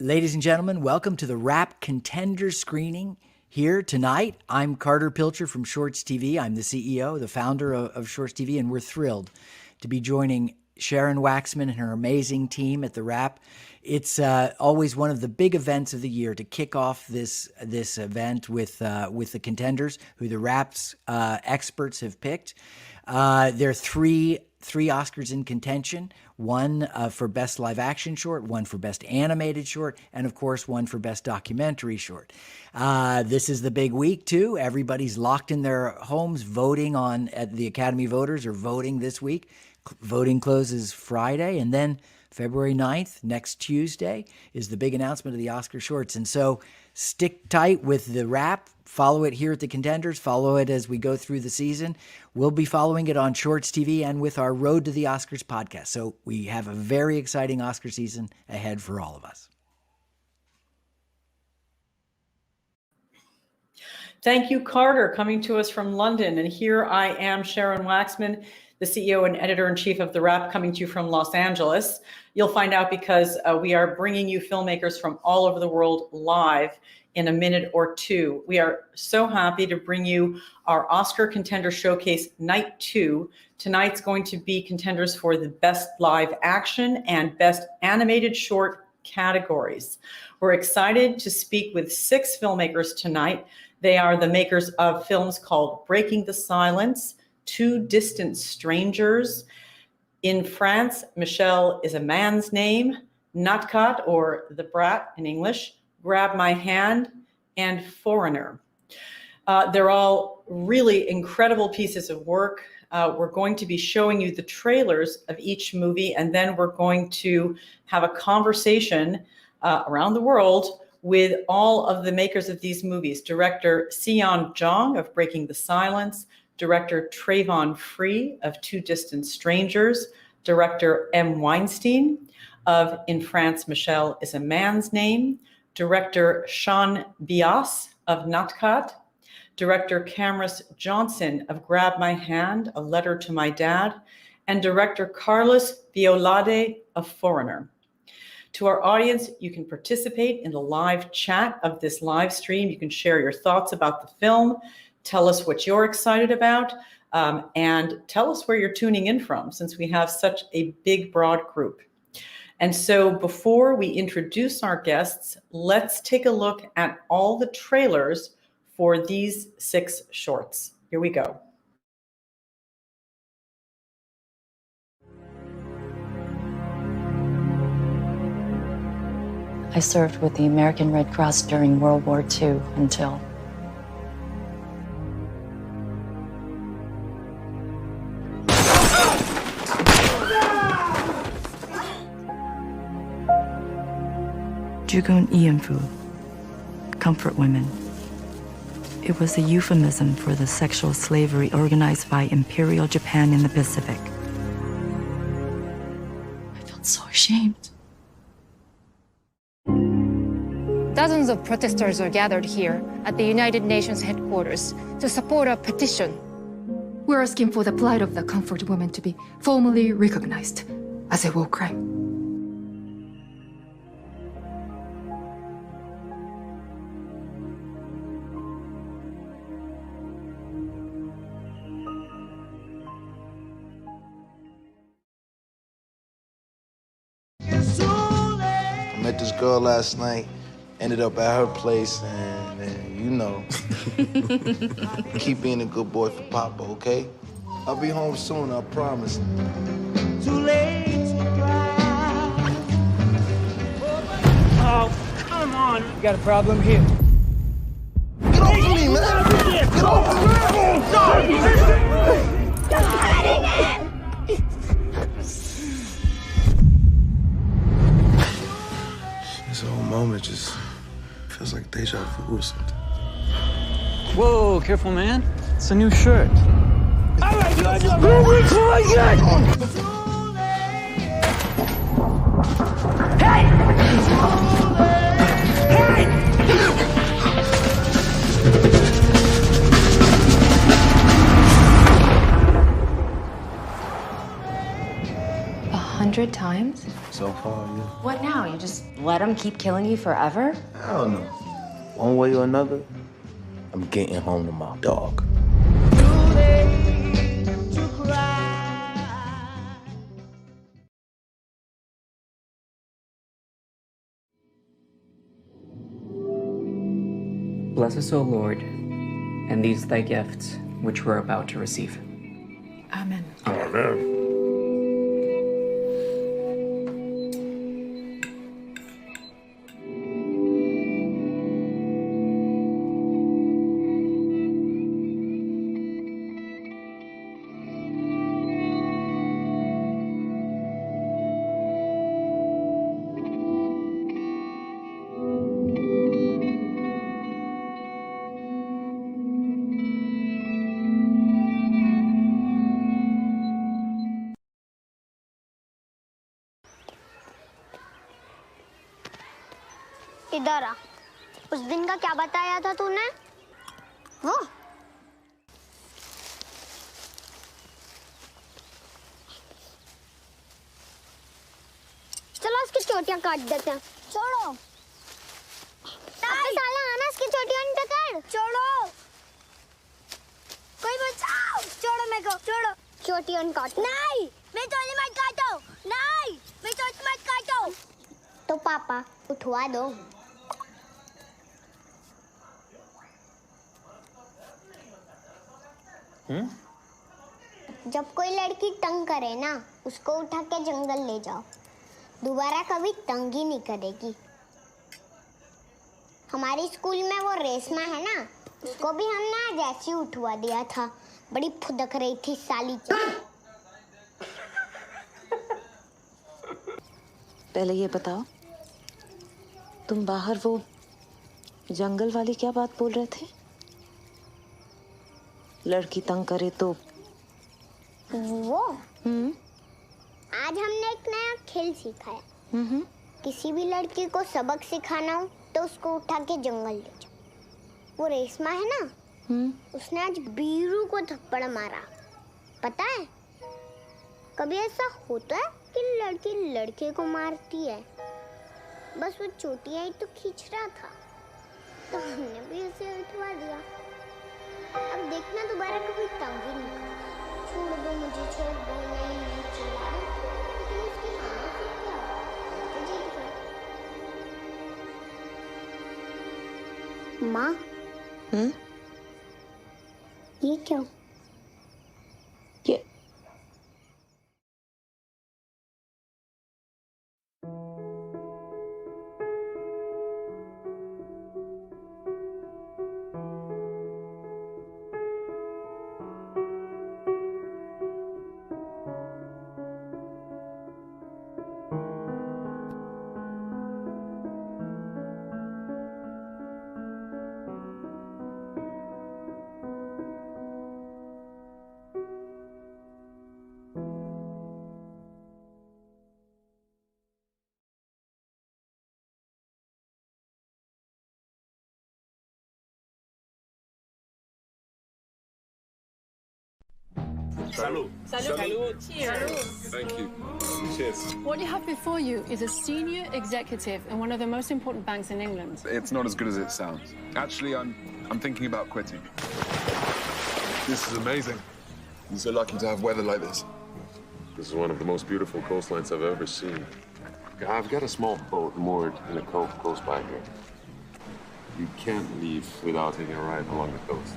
Ladies and gentlemen, welcome to the Wrap Contenders screening here tonight. I'm Carter Pilcher from ShortsTV. I'm the CEO, the founder of ShortsTV, and we're thrilled to be joining Sharon Waxman and her amazing team at TheWrap. It's always one of the big events of the year to kick off this event with the contenders, who the Wrap's experts have picked. There are three Oscars in contention, one for Best Live Action Short, one for Best Animated Short, and of course one for Best Documentary Short. This is the big week too. Everybody's locked in their homes voting at the Academy voters are voting this week. Voting closes Friday, and then February 9th, next Tuesday, is the big announcement of the Oscar shorts. And so stick tight with TheWrap. Follow it here at the Contenders. Follow it as we go through the season. We'll be following it on ShortsTV and with our Road to the Oscars podcast. So we have a very exciting Oscar season ahead for all of us. Thank you, Carter, coming to us from London. And here I am, Sharon Waxman, the CEO and editor-in-chief of TheWrap, coming to you from Los Angeles. You'll find out because we are bringing you filmmakers from all over the world live in a minute or two. We are so happy to bring you our Oscar Contender Showcase Night 2. Tonight's going to be contenders for the Best Live Action and Best Animated Short categories. We're excited to speak with 6 filmmakers tonight. They are the makers of films called Breaking the Silence, Two Distant Strangers. In France, Michelle is a man's name, Nutcut, or The Brat in English, Grab My Hand, and Foreigner. They're all really incredible pieces of work. We're going to be showing you the trailers of each movie, and then we're going to have a conversation around the world with all of the makers of these movies. Director Sion Jiang of Breaking the Silence, Director Trayvon Free of Two Distant Strangers, Director M. Weinstein of In France, Michelle is a Man's Name, Director Sean Bias of Nutcut, Director Camrus Johnson of Grab My Hand, A Letter to My Dad, and Director Carlos Violande of Foreigner. To our audience, you can participate in the live chat of this live stream. You can share your thoughts about the film, tell us what you're excited about, and tell us where you're tuning in from, since we have such a big, broad group. And so before we introduce our guests, let's take a look at all the trailers for these 6 shorts. Here we go. I served with the American Red Cross during World War II until... Jugun Ianfu, comfort women. It was a euphemism for the sexual slavery organized by Imperial Japan in the Pacific. I felt so ashamed. Dozens of protesters are gathered here at the United Nations headquarters to support a petition. We're asking for the plight of the comfort women to be formally recognized as a war crime. I met this girl last night, ended up at her place, and you know, keep being a good boy for Papa, okay? I'll be home soon, I promise. Too late to cry. Oh, come on. You got a problem here. Get off of me, man! Get off of me! This whole moment just feels like deja vu or something. Whoa, careful, man. It's a new shirt. All right, you guys, Hey! Hey! 100 100 times? So far, yeah. What now? You just let him keep killing you forever? I don't know. One way or another, I'm getting home to my dog. Bless us, O Lord, and these thy gifts, which we're about to receive. Amen. Amen. इधर आ। उस दिन का क्या बताया था तूने? वो चलो इसकी चोटियां काट देते हैं। छोड़ो। अबे साला आना इसकी चोटियां पकड़। छोड़ो। कोई बचाओ। छोड़ो मेरे को। छोड़ो। चोटियां काट। नहीं, मैं चोटी मत काटो। नहीं, मैं चोटी मत काटो। तो पापा उठवा दो। जब कोई लड़की तंग करे ना, उसको उठा के जंगल ले जाओ। दोबारा कभी तंग ही नहीं करेगी। हमारी स्कूल में वो रेशमा है ना, उसको भी हमने आज ऐसे ही उठवा दिया था। बड़ी फुदक रही थी साली। पहले ये बताओ, तुम बाहर वो जंगल वाली क्या बात बोल रहे थे? लड़की तंग करे तो वो आज हमने एक नया खेल सीखा है। किसी भी लड़की को सबक सिखाना हो तो उसको उठा के जंगल ले जाओ। वो रेशमा है ना, उसने आज बीरू को थप्पड़ मारा। पता है, कभी ऐसा होता है कि लड़की लड़के को मारती है? बस वो चोटी आई तो खींच रहा था, तो हमने भी उसे उठवा दिया। अब देखना दोबारा कभी तंग ही नहीं करेगा। छोड़ दो मुझे, छोड़ दो। नहीं चिल्ला रही, लेकिन उसकी माँ फिर क्या? माँ, ये क्यों? ये Salud. Salud. Salud. Cheers. Thank you. Cheers. What you have before you is a senior executive in one of the most important banks in England. It's not as good as it sounds. Actually, I'm thinking about quitting. This is amazing. I'm so lucky to have weather like this. This is one of the most beautiful coastlines I've ever seen. I've got a small boat moored in a cove close by here. You can't leave without taking a ride along the coast.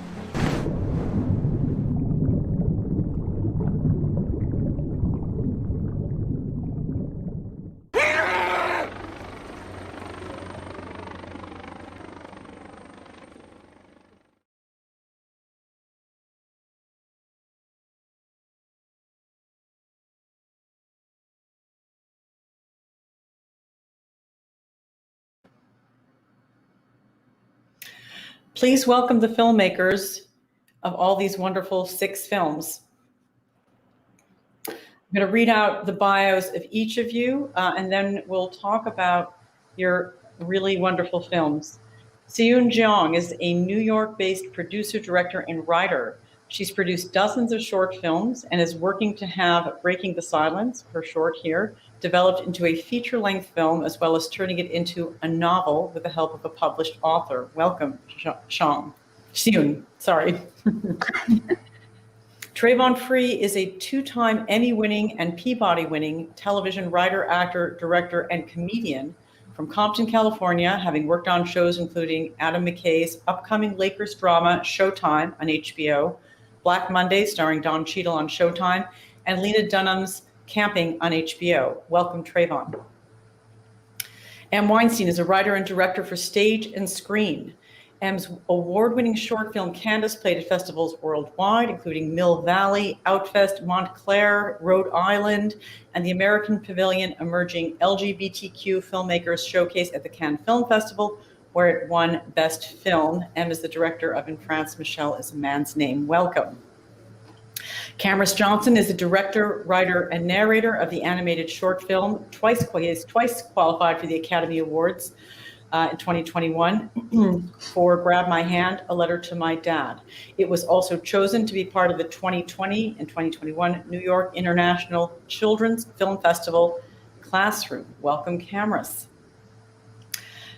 Please welcome the filmmakers of all these wonderful 6 films. I'm going to read out the bios of each of you, and then we'll talk about your really wonderful films. Sion Jiang is a New York-based producer, director, and writer. She's produced dozens of short films and is working to have Breaking the Silence, her short here, developed into a feature-length film, as well as turning it into a novel with the help of a published author. Welcome, Sion, sorry. Trayvon Free is a two-time Emmy-winning and Peabody-winning television writer, actor, director, and comedian from Compton, California, having worked on shows including Adam McKay's upcoming Lakers drama Showtime on HBO, Black Monday starring Don Cheadle on Showtime, and Lena Dunham's Camping on HBO. Welcome, Trayvon. Em Weinstein is a writer and director for stage and screen. Em's award-winning short film Candace played at festivals worldwide, including Mill Valley, Outfest, Montclair, Rhode Island, and the American Pavilion Emerging LGBTQ Filmmakers Showcase at the Cannes Film Festival, where it won Best Film. Em is the director of In France, Michelle is a Man's Name. Welcome. Cameron Johnson is the director, writer, and narrator of the animated short film. He is twice qualified for the Academy Awards in 2021 for Grab My Hand, A Letter to My Dad. It was also chosen to be part of the 2020 and 2021 New York International Children's Film Festival Classroom. Welcome, Cameras.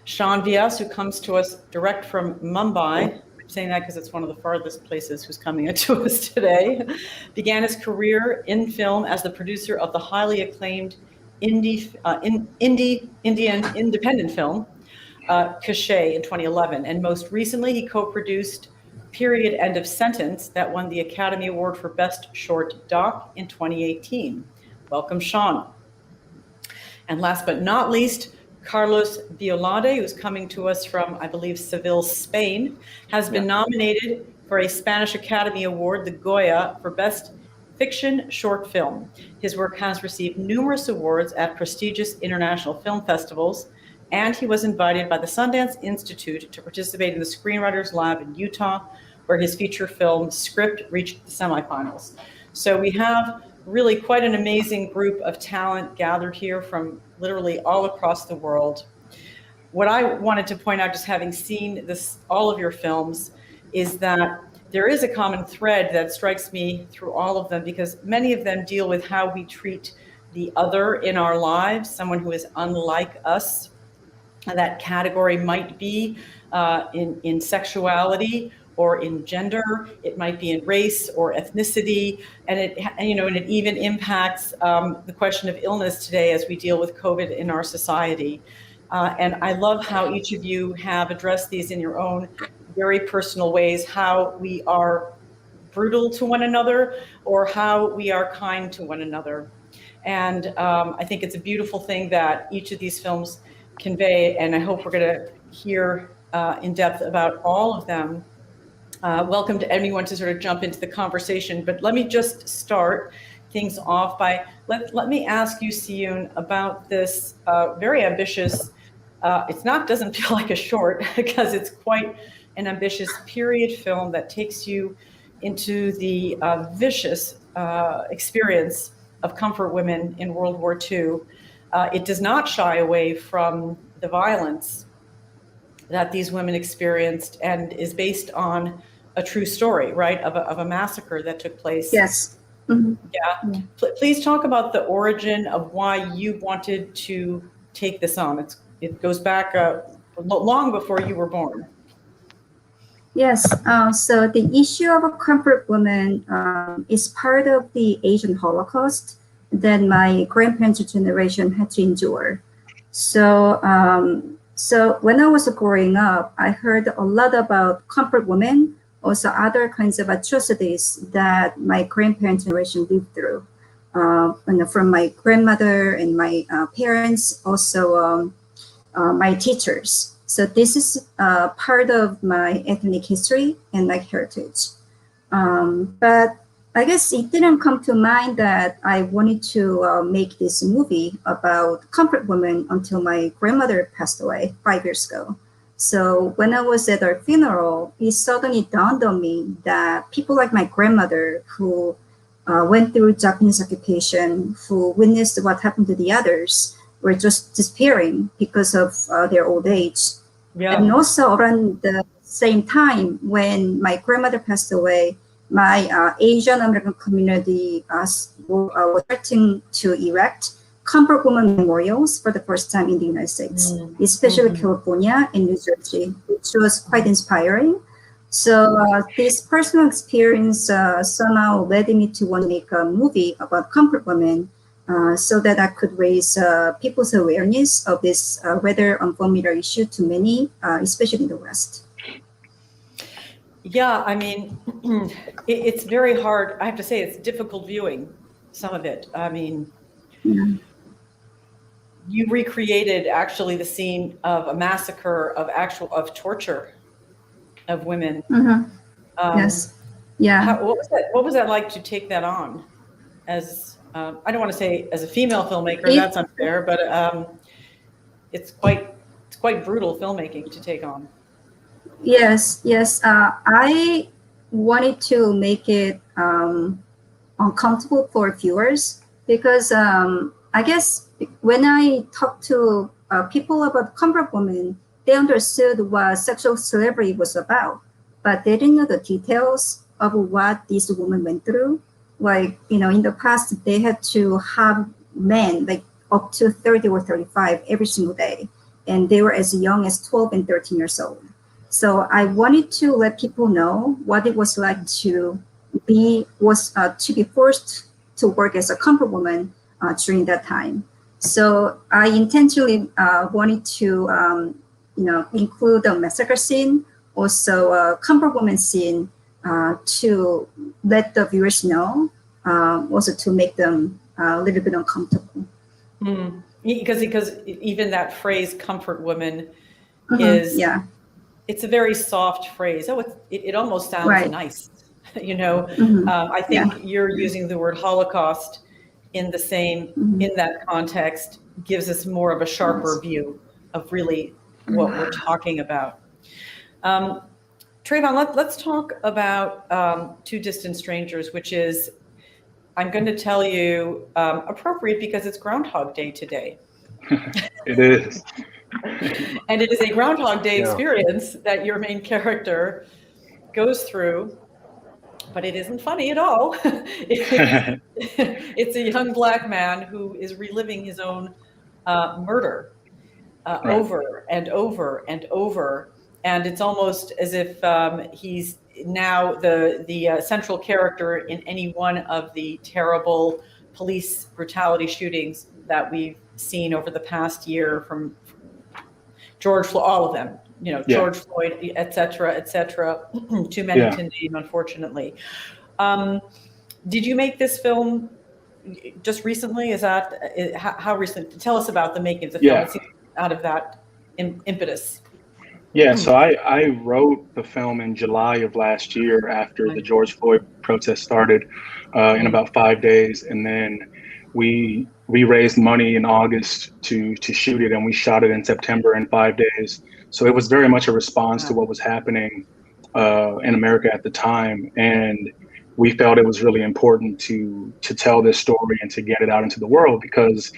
Sean Vyas, who comes to us direct from Mumbai, I'm saying that because it's one of the farthest places, who's coming to us today, began his career in film as the producer of the highly acclaimed Indian independent film, Cachet in 2011, and most recently he co-produced Period End of Sentence that won the Academy Award for Best Short Doc in 2018. Welcome, Sean. And last but not least, Carlos Violande, who's coming to us from, I believe, Seville, Spain, has been nominated for a Spanish Academy Award, the Goya, for Best Fiction Short Film. His work has received numerous awards at prestigious international film festivals, and he was invited by the Sundance Institute to participate in the Screenwriters Lab in Utah, where his feature film Script reached the semifinals. So we have really quite an amazing group of talent gathered here from literally all across the world. What I wanted to point out, just having seen all of your films, is that there is a common thread that strikes me through all of them, because many of them deal with how we treat the other in our lives, someone who is unlike us. And that category might be in sexuality or in gender. It might be in race or ethnicity, and it even impacts the question of illness today as we deal with COVID in our society. And I love how each of you have addressed these in your own very personal ways, how we are brutal to one another or how we are kind to one another. And I think it's a beautiful thing that each of these films convey, and I hope we're going to hear in depth about all of them. Welcome to anyone to sort of jump into the conversation, but let me just start things off by, let me ask you, Sion, about this very ambitious, doesn't feel like a short, because it's quite an ambitious period film that takes you into the vicious experience of comfort women in World War II. It does not shy away from the violence that these women experienced, and is based on a true story, right, of a massacre that took place. Yes. Mm-hmm. Yeah. Please talk about the origin of why you wanted to take this on. It goes back long before you were born. Yes. So the issue of a comfort woman is part of the Asian Holocaust that my grandparents' generation had to endure. So when I was growing up, I heard a lot about comfort women, also other kinds of atrocities that my grandparents' generation lived through. And from my grandmother and my parents, also my teachers. So this is part of my ethnic history and my heritage. But I guess it didn't come to mind that I wanted to make this movie about comfort women until my grandmother passed away 5 years ago. So when I was at her funeral, it suddenly dawned on me that people like my grandmother, who went through Japanese occupation, who witnessed what happened to the others, were just disappearing because of their old age. Yeah. And also around the same time when my grandmother passed away, my Asian American community was starting to erect comfort women memorials for the first time in the United States, especially California and New Jersey, which was quite inspiring. So this personal experience somehow led me to want to make a movie about comfort women so that I could raise people's awareness of this rather unfamiliar issue to many, especially in the West. Yeah, I mean, it's very hard. I have to say, it's difficult viewing, some of it. I mean, you recreated actually the scene of a massacre of torture of women. Yes. Yeah. What was that like to take that on? As I don't want to say as a female filmmaker, that's unfair, but it's quite brutal filmmaking to take on. Yes. I wanted to make it uncomfortable for viewers because I guess when I talked to people about comfort women, they understood what sexual slavery was about, but they didn't know the details of what these women went through. Like, in the past, they had to have men like up to 30 or 35 every single day, and they were as young as 12 and 13 years old. So I wanted to let people know what it was like to be forced to work as a comfort woman during that time. So I intentionally wanted to, include the massacre scene, also a comfort woman scene, to let the viewers know, also to make them a little bit uncomfortable. Because even that phrase "comfort woman" is it's a very soft phrase. Oh, it almost sounds nice, I think you're using the word Holocaust in that context gives us more of a sharper view of really what we're talking about. Trayvon, let's talk about Two Distant Strangers, which is, I'm going to tell you, appropriate because it's Groundhog Day today. It is. And it is a Groundhog Day experience that your main character goes through, but it isn't funny at all. It's a young Black man who is reliving his own murder over and over and over. And it's almost as if he's now the central character in any one of the terrible police brutality shootings that we've seen over the past year, from George Floyd, all of them, George Floyd, et cetera, too many to name, unfortunately. Did you make this film just recently? How recent? Tell us about the making of the film. It's out of that impetus. Yeah, so I wrote the film in July of last year after the George Floyd protest started in about 5 days. And then we raised money in August to shoot it, and we shot it in September in 5 days. So it was very much a response to what was happening in America at the time. And we felt it was really important to tell this story and to get it out into the world, because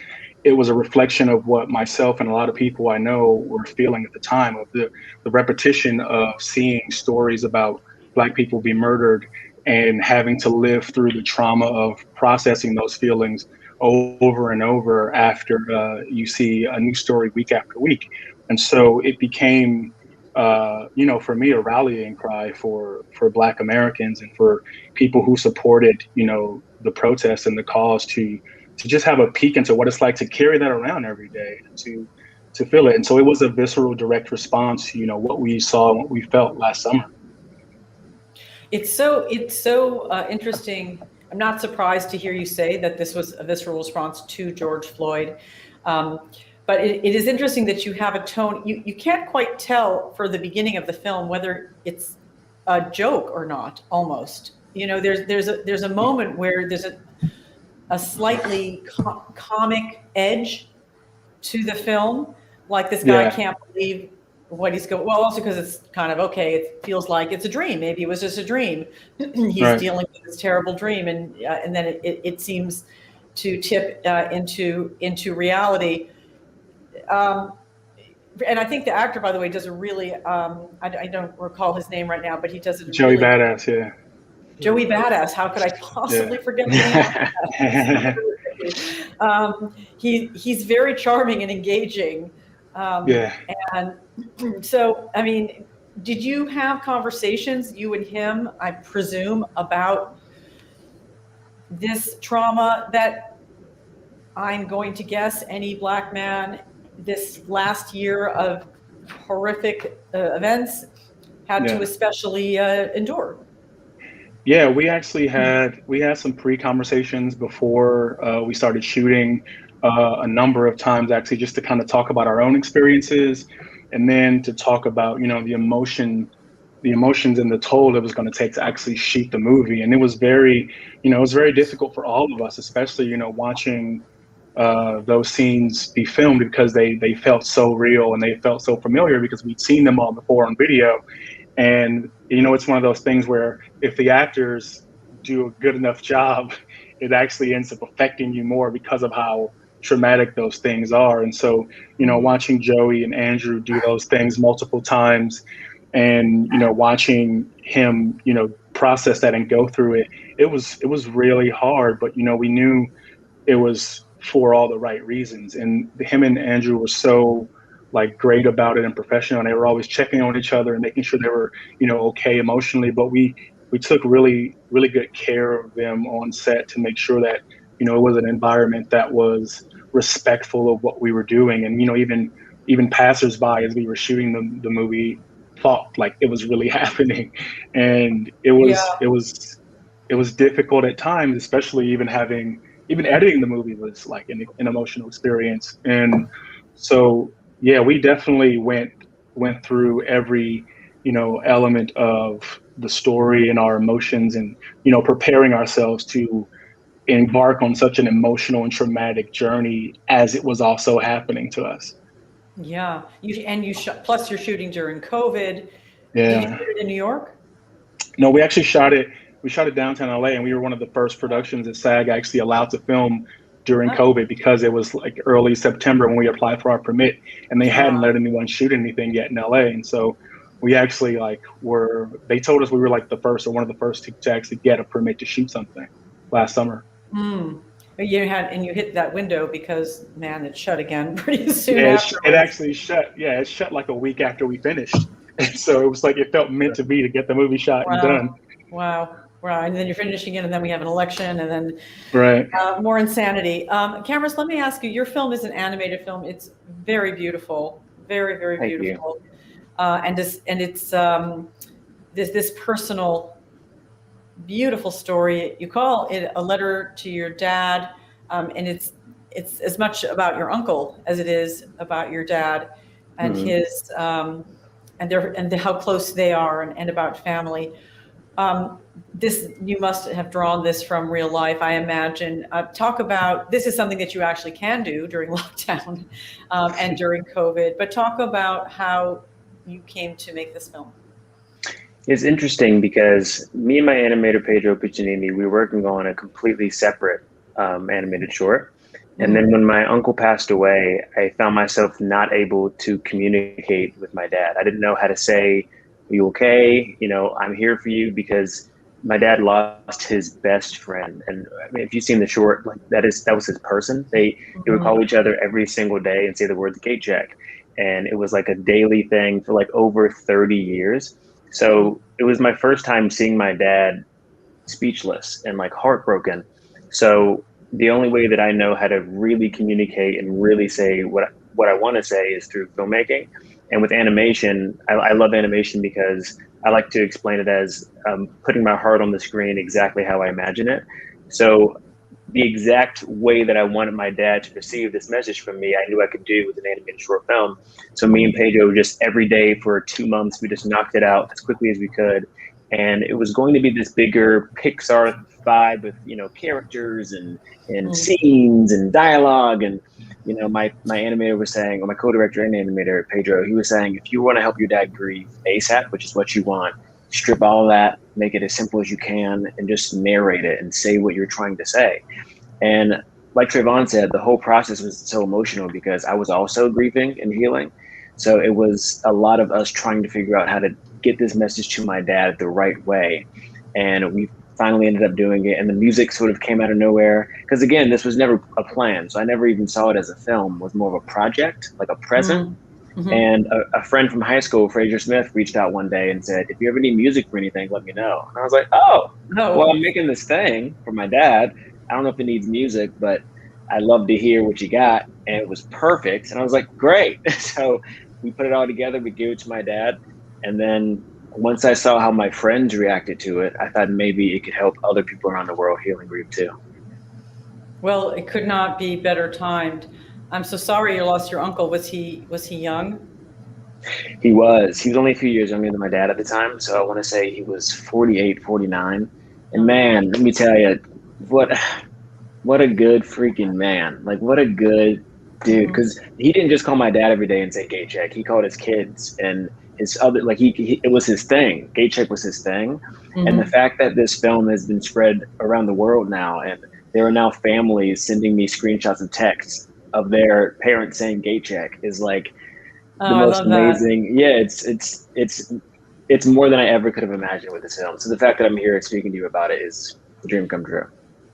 it was a reflection of what myself and a lot of people I know were feeling at the time, of the repetition of seeing stories about Black people be murdered and having to live through the trauma of processing those feelings over and over after you see a new story week after week. And so it became, for me, a rallying cry for Black Americans and for people who supported, the protests and the cause to just have a peek into what it's like to carry that around every day and to feel it. And so it was a visceral, direct response to, what we saw and what we felt last summer. It's so interesting. I'm not surprised to hear you say that this was a visceral response to George Floyd. But it is interesting that you have a tone. You can't quite tell for the beginning of the film whether it's a joke or not, almost. There's a moment where there's a slightly comic edge to the film. Like, this guy can't believe what he's going. Well, also because it's kind of, okay, it feels like it's a dream. Maybe it was just a dream. He's dealing with this terrible dream, and then it seems to tip into reality. And I think the actor, by the way, does a really, I don't recall his name right now, but he does it. Joey Badass, yeah. Joey Badass. How could I possibly forget the name? He's very charming and engaging. And so, I mean, did you have conversations, you and him, I presume, about this trauma that I'm going to guess any Black man this last year of horrific events had to especially endure? Yeah, we actually had some pre-conversations before we started shooting a number of times, actually, just to kind of talk about our own experiences, and then to talk about, you know, the emotions and the toll it was going to take to actually shoot the movie. And it was very, you know, it was very difficult for all of us, especially, you know, watching those scenes be filmed, because they felt so real and they felt so familiar because we'd seen them all before on video. And, you know, it's one of those things where if the actors do a good enough job, it actually ends up affecting you more because of how traumatic those things are. And so, you know, watching Joey and Andrew do those things multiple times, and, you know, watching him, you know, process that and go through it, it was really hard. But, you know, we knew it was for all the right reasons. And him and Andrew were so like great about it and professional, and they were always checking on each other and making sure they were, you know, okay emotionally. But we took really good care of them on set to make sure that, you know, it was an environment that was respectful of what we were doing. And, you know, even passersby as we were shooting the movie thought like it was really happening. And it was difficult at times, especially even editing the movie was like an emotional experience. And so, yeah, we definitely went through every, you know, element of the story and our emotions, and, you know, preparing ourselves to embark on such an emotional and traumatic journey as it was also happening to us. Yeah, plus you're shooting during COVID. Yeah. Did you shoot it in New York? No, we actually shot it downtown LA, and we were one of the first productions that SAG actually allowed to film during COVID, because it was like early September when we applied for our permit, and they hadn't let anyone shoot anything yet in LA. And so we actually they told us we were like the first, or one of the first to actually get a permit to shoot something last summer. You hit that window because, man, it shut again pretty soon. Yeah, it actually shut. Yeah, it shut like a week after we finished. And so it was like, it felt meant to be to get the movie shot and done. Wow. And then you're finishing it, and then we have an election, and then more insanity. Cameras, let me ask you, your film is an animated film. It's very beautiful, very, very beautiful. And it's this personal, beautiful story. You call it a letter to your dad, and it's as much about your uncle as it is about your dad and his and how close they are, and about family. You must have drawn this from real life, I imagine. Talk about, this is something that you actually can do during lockdown and during COVID, but talk about how you came to make this film. It's interesting because me and my animator, Pedro Piccinini, we were working on a completely separate animated short. And then when my uncle passed away, I found myself not able to communicate with my dad. I didn't know how to say, "Are you okay? You know, I'm here for you," because my dad lost his best friend. And I mean, if you've seen the short, like that was his person. They would call each other every single day and say the word "gate check," and it was like a daily thing for like over 30 years. So it was my first time seeing my dad speechless and like heartbroken. So the only way that I know how to really communicate and really say what I want to say is through filmmaking. And with animation, I love animation because I like to explain it as putting my heart on the screen exactly how I imagine it. So the exact way that I wanted my dad to receive this message from me, I knew I could do with an animated short film. So me and Pedro, just every day for 2 months, we just knocked it out as quickly as we could. And it was going to be this bigger Pixar vibe with, you know, characters and scenes and dialogue. And, you know, my animator was saying, or my co-director and animator, Pedro, he was saying, if you want to help your dad grieve ASAP, which is what you want, strip all of that, make it as simple as you can, and just narrate it and say what you're trying to say. And like Trayvon said, the whole process was so emotional because I was also grieving and healing. So it was a lot of us trying to figure out how to get this message to my dad the right way. And we finally ended up doing it, and the music sort of came out of nowhere. Because again, this was never a plan, so I never even saw it as a film. It was more of a project, like a present. Mm-hmm. And a friend from high school, Fraser Smith, reached out one day and said, "If you ever need music for anything, let me know." And I was like, "Oh, well, I'm making this thing for my dad. I don't know if it needs music, but I'd love to hear what you got." And it was perfect. And I was like, "Great." So we put it all together. We gave it to my dad. And then once I saw how my friends reacted to it, I thought maybe it could help other people around the world healing grief too. Well, it could not be better timed. I'm so sorry you lost your uncle. Was he young? He was only a few years younger than my dad at the time. So I want to say he was 48, 49. And man, let me tell you, what a good freaking man. Like, what a good dude. Because he didn't just call my dad every day and say gay check. He called his kids and his other, like it was his thing. Gay check was his thing. And the fact that this film has been spread around the world now, and there are now families sending me screenshots of texts of their parents saying gay check, is like the most amazing. Yeah, it's more than I ever could have imagined with this film. So the fact that I'm here speaking to you about it is a dream come true.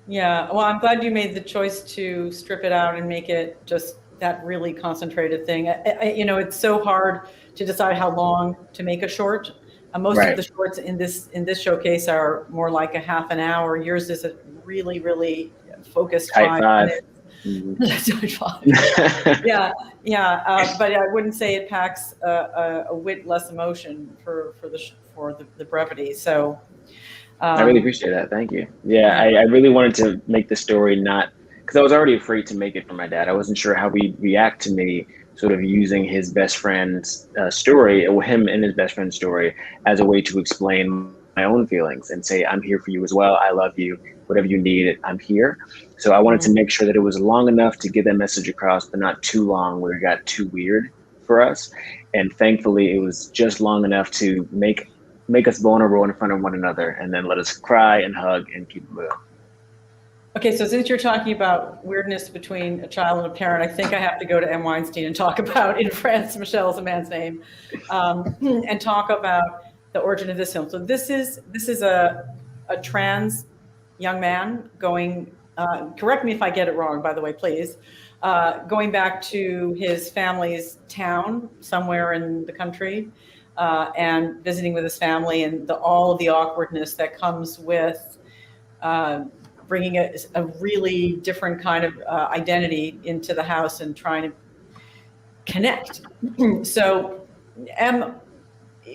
Yeah, well, I'm glad you made the choice to strip it out and make it just that really concentrated thing. You know, it's so hard to decide how long to make a short. Most of the shorts in this showcase are more like a half an hour. Yours is a really, really focused 5 minutes. Yeah, but I wouldn't say it packs a whit less emotion for the brevity. So I really appreciate that. Thank you. Yeah, I really wanted to make the story not, because I was already afraid to make it for my dad. I wasn't sure how he'd react to me sort of using his best friend's story, or him and his best friend's story, as a way to explain my own feelings and say, I'm here for you as well. I love you. Whatever you need, I'm here. So I wanted to make sure that it was long enough to get that message across, but not too long where it got too weird for us. And thankfully, it was just long enough to make us vulnerable in front of one another, and then let us cry and hug and keep moving. Okay, so since you're talking about weirdness between a child and a parent, I think I have to go to M. Weinstein and talk about In France, Michelle's a man's name, and talk about the origin of this film. So this is a trans young man going, correct me if I get it wrong, by the way, please, going back to his family's town somewhere in the country, and visiting with his family, and all of the awkwardness that comes with bringing a really different kind of identity into the house and trying to connect. So,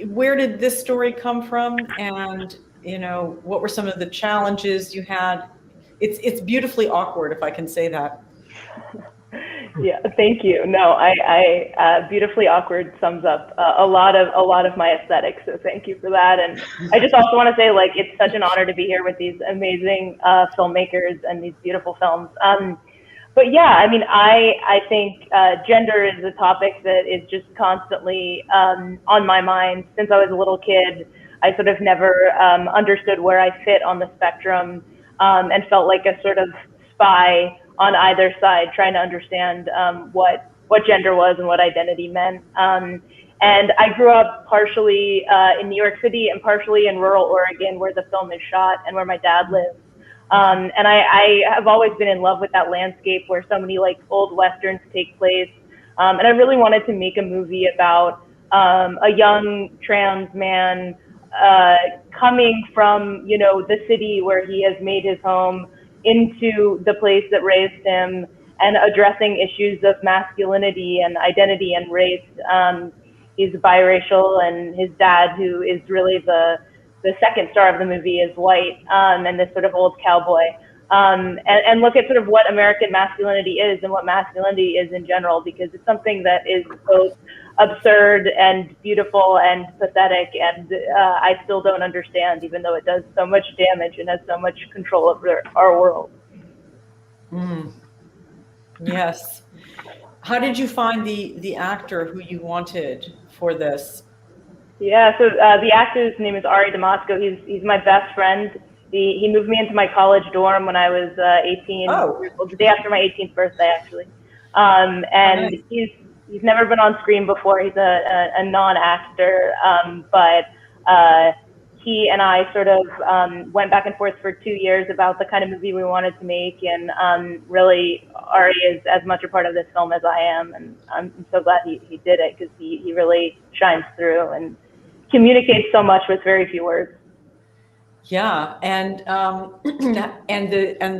where did this story come from? And, you know, what were some of the challenges you had? It's beautifully awkward, if I can say that. Yeah, thank you. No, I beautifully awkward sums up a lot of my aesthetics. So thank you for that. And I just also want to say, like, it's such an honor to be here with these amazing filmmakers and these beautiful films. But yeah, I mean, I think gender is a topic that is just constantly on my mind since I was a little kid. I sort of never understood where I fit on the spectrum, and felt like a sort of spy on either side, trying to understand what gender was and what identity meant. And I grew up partially in New York City and partially in rural Oregon, where the film is shot and where my dad lives. And I have always been in love with that landscape where so many like old Westerns take place. And I really wanted to make a movie about a young trans man coming from, you know, the city where he has made his home into the place that raised him, and addressing issues of masculinity and identity and race. He's biracial, and his dad, who is really the second star of the movie, is white, and this sort of old cowboy. And look at sort of what American masculinity is and what masculinity is in general, because it's something that is both absurd and beautiful and pathetic, and I still don't understand, even though it does so much damage and has so much control over our world. Yes. How did you find the actor who you wanted for this? Yeah, so the actor's name is Ari Damasco. He's my best friend. He moved me into my college dorm when I was 18, the day after my 18th birthday, actually. And he's never been on screen before. He's a non-actor, but he and I sort of went back and forth for 2 years about the kind of movie we wanted to make, and really Ari is as much a part of this film as I am, and I'm so glad he did it, because he really shines through and communicates so much with very few words. Yeah, and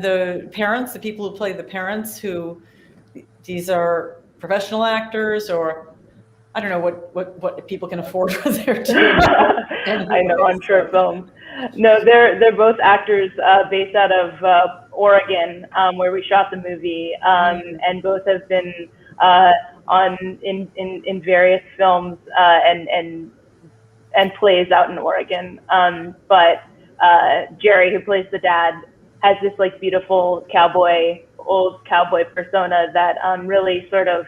the parents, the people who play the parents, who these are professional actors, or I don't know what people can afford when they're doing. I know, on short film. No, they're both actors based out of Oregon, where we shot the movie, and both have been in various films and plays out in Oregon. But Jerry, who plays the dad, has this like beautiful old cowboy persona that really sort of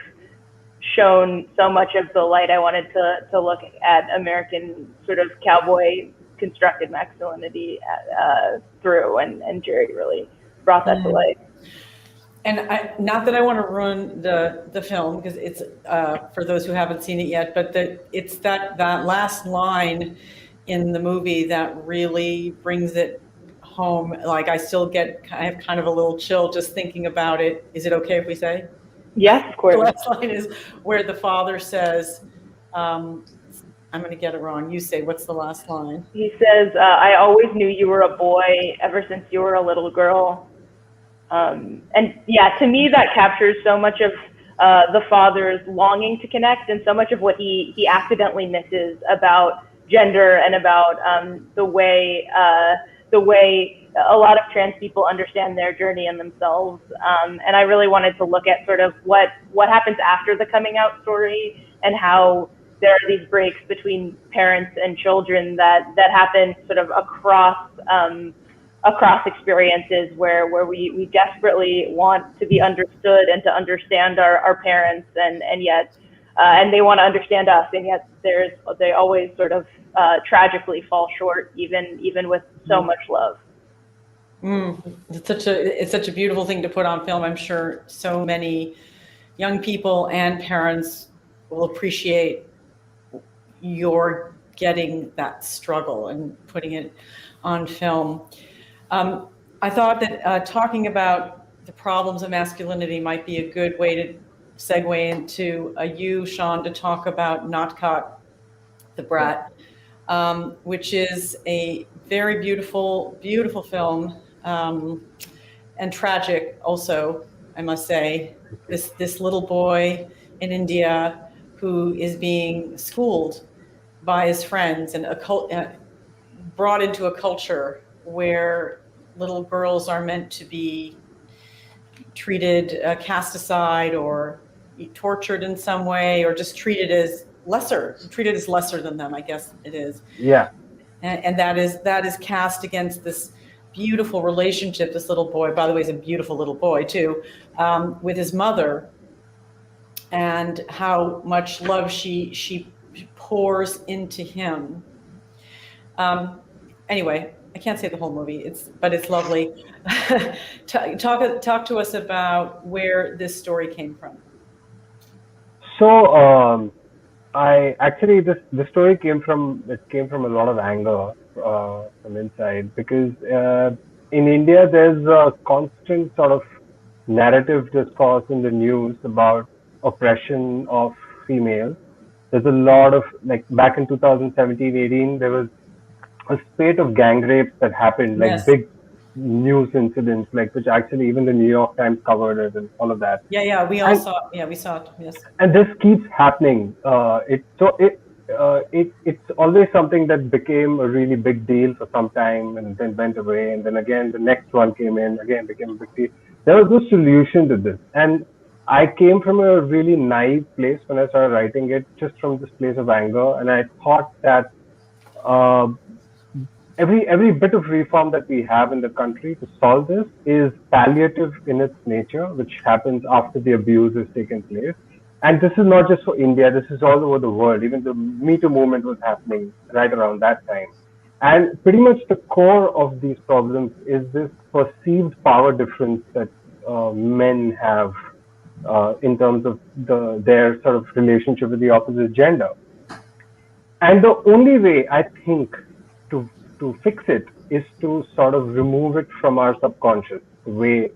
shown so much of the light I wanted to look at American sort of cowboy constructed masculinity through, and Jerry really brought that to light. And not that I want to ruin the film, because it's for those who haven't seen it yet, but it's that last line in the movie that really brings it home. Like I have kind of a little chill just thinking about it. Is it okay if we say? Yes, of course. The last line is where the father says, I'm going to get it wrong. You say, what's the last line? He says, I always knew you were a boy ever since you were a little girl. And yeah, to me, that captures so much of the father's longing to connect, and so much of what he accidentally misses about gender, and about the way a lot of trans people understand their journey and themselves. And I really wanted to look at sort of what happens after the coming out story, and how there are these breaks between parents and children that happen sort of across experiences, where we desperately want to be understood and to understand our parents, and yet and they want to understand us, and yet they always sort of tragically fall short, even with so much love. It's such a beautiful thing to put on film. I'm sure so many young people and parents will appreciate your getting that struggle and putting it on film. I thought that talking about the problems of masculinity might be a good way to segue into you, Sean, to talk about Not Caught, The Brat, which is a very beautiful, beautiful film, and tragic also, I must say. This little boy in India who is being schooled by his friends, and brought into a culture where little girls are meant to be treated, cast aside, or tortured in some way, or just treated as lesser than them, I guess it is. Yeah. And that is cast against this beautiful relationship this little boy, by the way, is a beautiful little boy too, with his mother, and how much love she pours into him. Anyway, I can't say the whole movie, but it's lovely. Talk to us about where this story came from. So I actually this story came from a lot of anger from inside, because in India there's a constant sort of narrative discourse in the news about oppression of females. There's a lot of, like, back in 2017-18, there was a spate of gang rapes that happened, like Yes. big news incidents, like which actually even the New York Times covered it and all of that. Yeah, we all saw it. Yeah, we saw it. Yes. And this keeps happening. It's always something that became a really big deal for some time and then went away, and then again the next one came in, again became a big deal. There was no solution to this, and I came from a really naive place when I started writing it, just from this place of anger, and I thought that every bit of reform that we have in the country to solve this is palliative in its nature, which happens after the abuse has taken place. And this is not just for India, this is all over the world. Even the Me Too movement was happening right around that time. And pretty much the core of these problems is this perceived power difference that men have in terms of their sort of relationship with the opposite gender. And the only way, I think, to to fix it is to sort of remove it from our subconscious, the way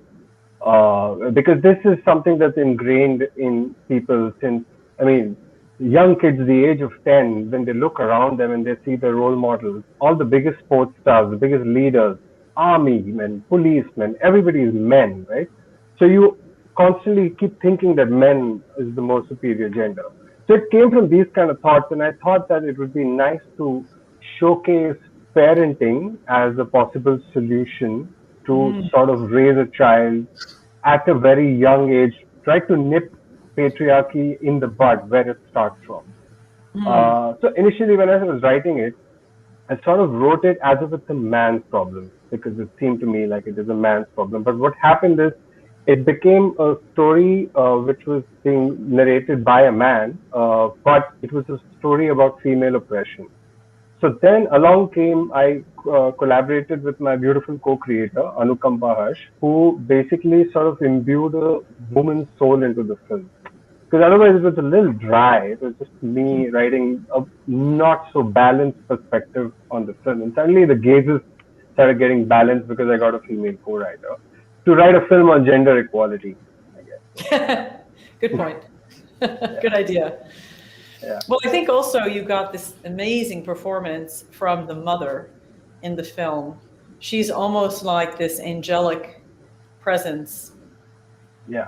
because this is something that's ingrained in people since, I mean, young kids the age of 10, when they look around them and they see the role models, all the biggest sports stars, the biggest leaders, army men, policemen, everybody is men, right? So you constantly keep thinking that men is the more superior gender. So it came from these kind of thoughts, and I thought that it would be nice to showcase parenting as a possible solution to sort of raise a child at a very young age, try to nip patriarchy in the bud where it starts from. So initially, when I was writing it, I sort of wrote it as if it's a man's problem because it seemed to me like it is a man's problem. But what happened is it became a story which was being narrated by a man, but it was a story about female oppression. So then along came, I collaborated with my beautiful co-creator, Anukampa Harsh, who basically sort of imbued a woman's soul into the film. Because otherwise it was a little dry. It was just me writing a not so balanced perspective on the film. And suddenly the gazes started getting balanced because I got a female co-writer to write a film on gender equality, I guess. Good point. Good idea. Yeah. Well, I think also you got this amazing performance from the mother in the film. She's almost like this angelic presence. Yeah.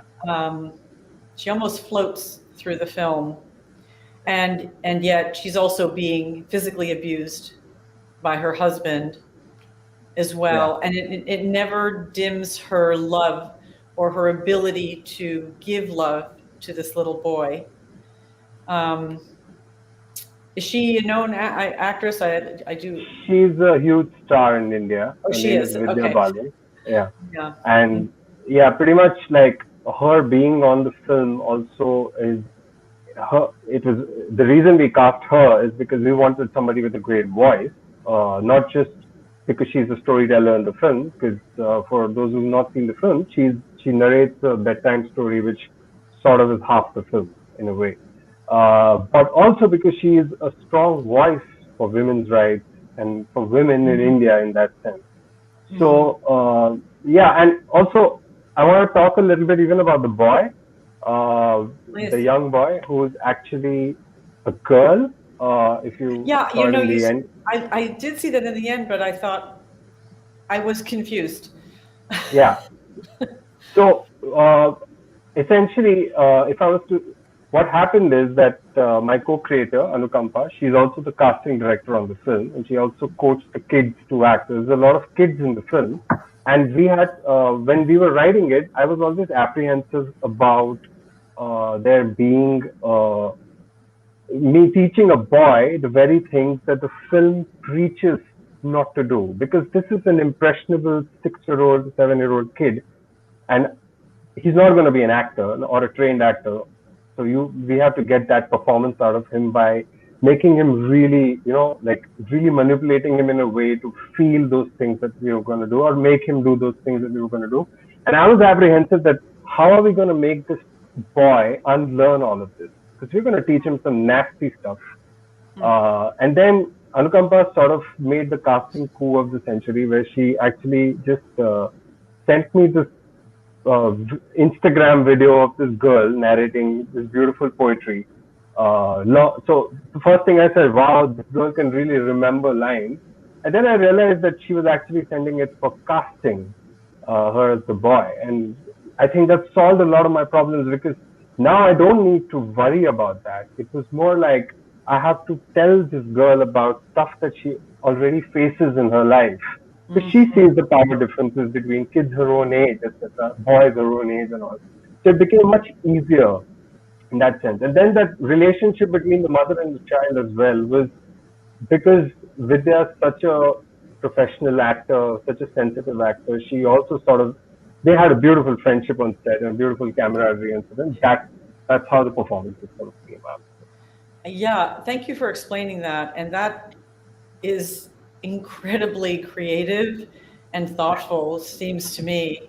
She almost floats through the film, and yet she's also being physically abused by her husband as well. Yeah. And it never dims her love or her ability to give love to this little boy. Is she a known actress? I do. She's a huge star in India. Oh, Her she name is. Vidya Okay. Bali. Yeah. Yeah. And yeah, pretty much like her being on the film also is her. It was the reason we cast her is because we wanted somebody with a great voice, not just because she's a storyteller in the film. Because for those who've not seen the film, she narrates a bedtime story, which sort of is half the film in a way. But also because she is a strong voice for women's rights and for women in India in that sense. So yeah, and also I want to talk a little bit even about the boy, the young boy who is actually a girl. If you Yeah, saw it in the end. I did see that in the end, but I thought I was confused. Yeah. So essentially, if I was to, what happened is that my co-creator Anukampa, she's also the casting director on the film, and she also coached the kids to act. There's a lot of kids in the film, and we had when we were writing it, I was always apprehensive about there being me teaching a boy the very things that the film preaches not to do, because this is an impressionable 6-year-old, 7-year-old kid, and he's not going to be an actor or a trained actor. So we have to get that performance out of him by making him really, like really manipulating him in a way to feel those things that we were going to do, or make him do those things that we were going to do. And I was apprehensive that how are we going to make this boy unlearn all of this? Because we're going to teach him some nasty stuff. And then Anukampa sort of made the casting coup of the century, where she actually just sent me this Instagram video of this girl narrating this beautiful poetry. So the first thing I said, wow, this girl can really remember lines. And then I realized that she was actually sending it for casting her as the boy. And I think that solved a lot of my problems, because now I don't need to worry about that. It was more like I have to tell this girl about stuff that she already faces in her life. Because she sees the power differences between kids her own age, etc., boys her own age and all. So it became much easier in that sense. And then that relationship between the mother and the child as well was, because Vidya is such a professional actor, such a sensitive actor, she also sort of, they had a beautiful friendship on set and a beautiful camaraderie and so then that's how the performances sort of came out. Yeah, thank you for explaining that. And that is incredibly creative and thoughtful, seems to me.